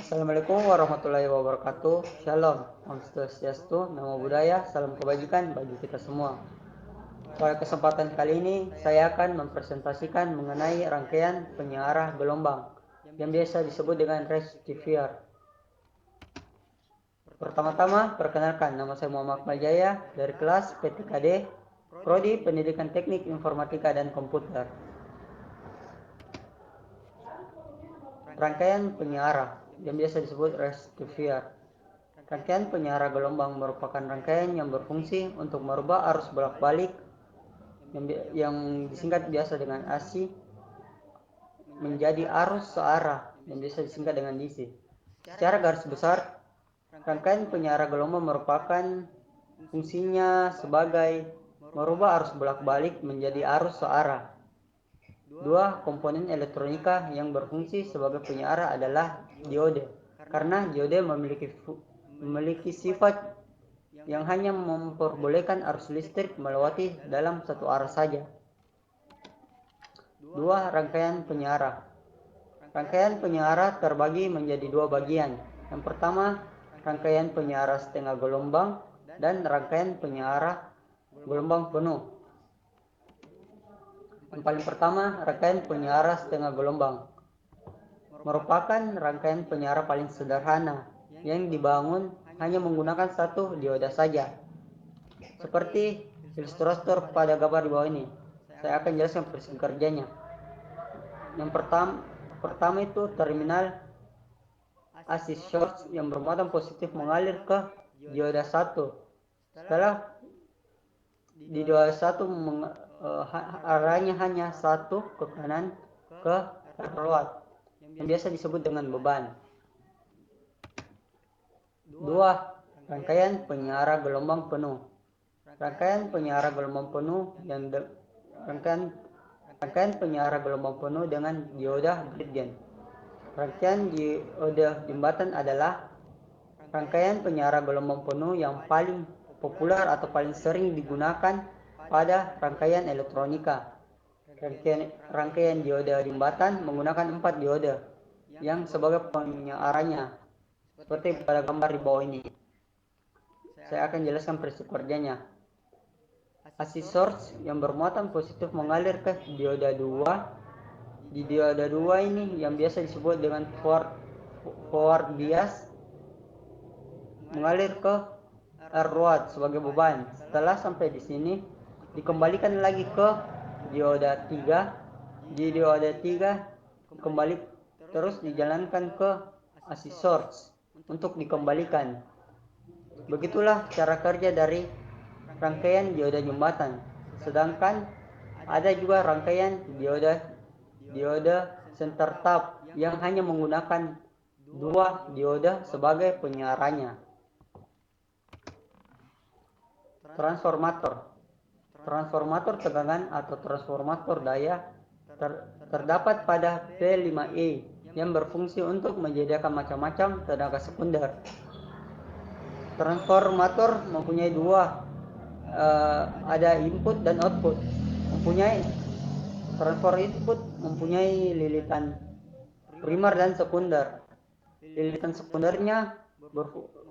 Assalamualaikum warahmatullahi wabarakatuh. Shalom, Om Swastiastu, Namo Buddhaya, salam kebajikan bagi kita semua. Pada kesempatan kali ini, saya akan mempresentasikan mengenai rangkaian penyiarah gelombang yang biasa disebut dengan rectifier. Pertama-tama, perkenalkan, nama saya Muhammad Maljaya dari kelas PTKD, Prodi Pendidikan Teknik Informatika dan Komputer. Rangkaian penyiarah yang biasa disebut rectifier. Rangkaian penyiarah gelombang merupakan rangkaian yang berfungsi untuk merubah arus bolak-balik yang disingkat biasa dengan AC menjadi arus searah yang biasa disingkat dengan DC. Secara garis besar, rangkaian penyiarah gelombang merupakan fungsinya sebagai merubah arus bolak-balik menjadi arus searah. Dua komponen elektronika yang berfungsi sebagai penyiarah adalah diode, karena diode memiliki sifat yang hanya memperbolehkan arus listrik melewati dalam satu arah saja. Dua rangkaian penyiarah. Rangkaian penyiarah terbagi menjadi dua bagian. Yang pertama, rangkaian penyiarah setengah gelombang dan rangkaian penyiarah gelombang penuh. Yang paling pertama, rangkaian penyiarah setengah gelombang merupakan rangkaian penyiarah paling sederhana yang dibangun hanya menggunakan satu dioda saja. Seperti ilustrator pada gambar di bawah ini. Saya akan jelaskan prinsip kerjanya. Yang pertama itu terminal AC source yang bermuatan positif mengalir ke dioda 1. Setelah di dioda 1 arahnya hanya satu ke kanan ke R-load yang biasa disebut dengan beban. Dua, rangkaian penyiarah gelombang penuh. Rangkaian penyiarah gelombang penuh rangkaian penyiarah gelombang penuh dengan dioda gradient. Rangkaian dioda jembatan adalah rangkaian penyiarah gelombang penuh yang paling populer atau paling sering digunakan pada rangkaian elektronika. Rangkaian dioda jembatan menggunakan 4 dioda yang sebagai penyiarahnya, seperti pada gambar di bawah ini. Saya akan jelaskan prinsip kerjanya. AC source yang bermuatan positif mengalir ke dioda 2. Di dioda 2 ini yang biasa disebut dengan forward bias mengalir ke R-load sebagai beban. Setelah sampai di sini, dikembalikan lagi ke dioda 3. Di dioda 3 kembali terus dijalankan ke AC source untuk dikembalikan. Begitulah cara kerja dari rangkaian dioda jembatan. Sedangkan ada juga rangkaian dioda center tap yang hanya menggunakan 2 dioda sebagai penyiarahnya. Transformator tegangan atau transformator daya terdapat pada P5E yang berfungsi untuk menyediakan macam-macam tenaga sekunder. Transformator mempunyai dua, ada input dan output. Transformer input mempunyai lilitan primer dan sekunder. Lilitan sekundernya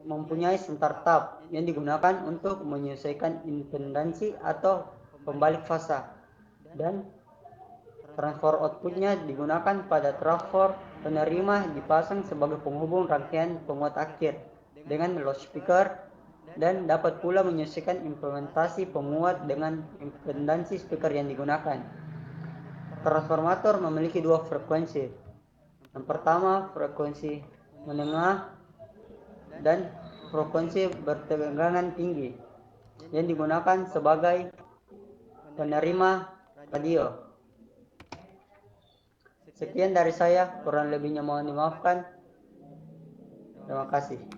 mempunyai center tap yang digunakan untuk menyesuaikan impedansi atau pembalik fasa, dan transfer outputnya digunakan pada transfer penerima dipasang sebagai penghubung rangkaian penguat akhir dengan loudspeaker, dan dapat pula menyesuaikan implementasi penguat dengan impedansi speaker yang digunakan. Transformator memiliki dua frekuensi. Yang pertama, frekuensi menengah dan frekuensi bertegangan tinggi yang digunakan sebagai penerima radio. Sekian dari saya, kurang lebihnya mohon dimaafkan. Terima kasih.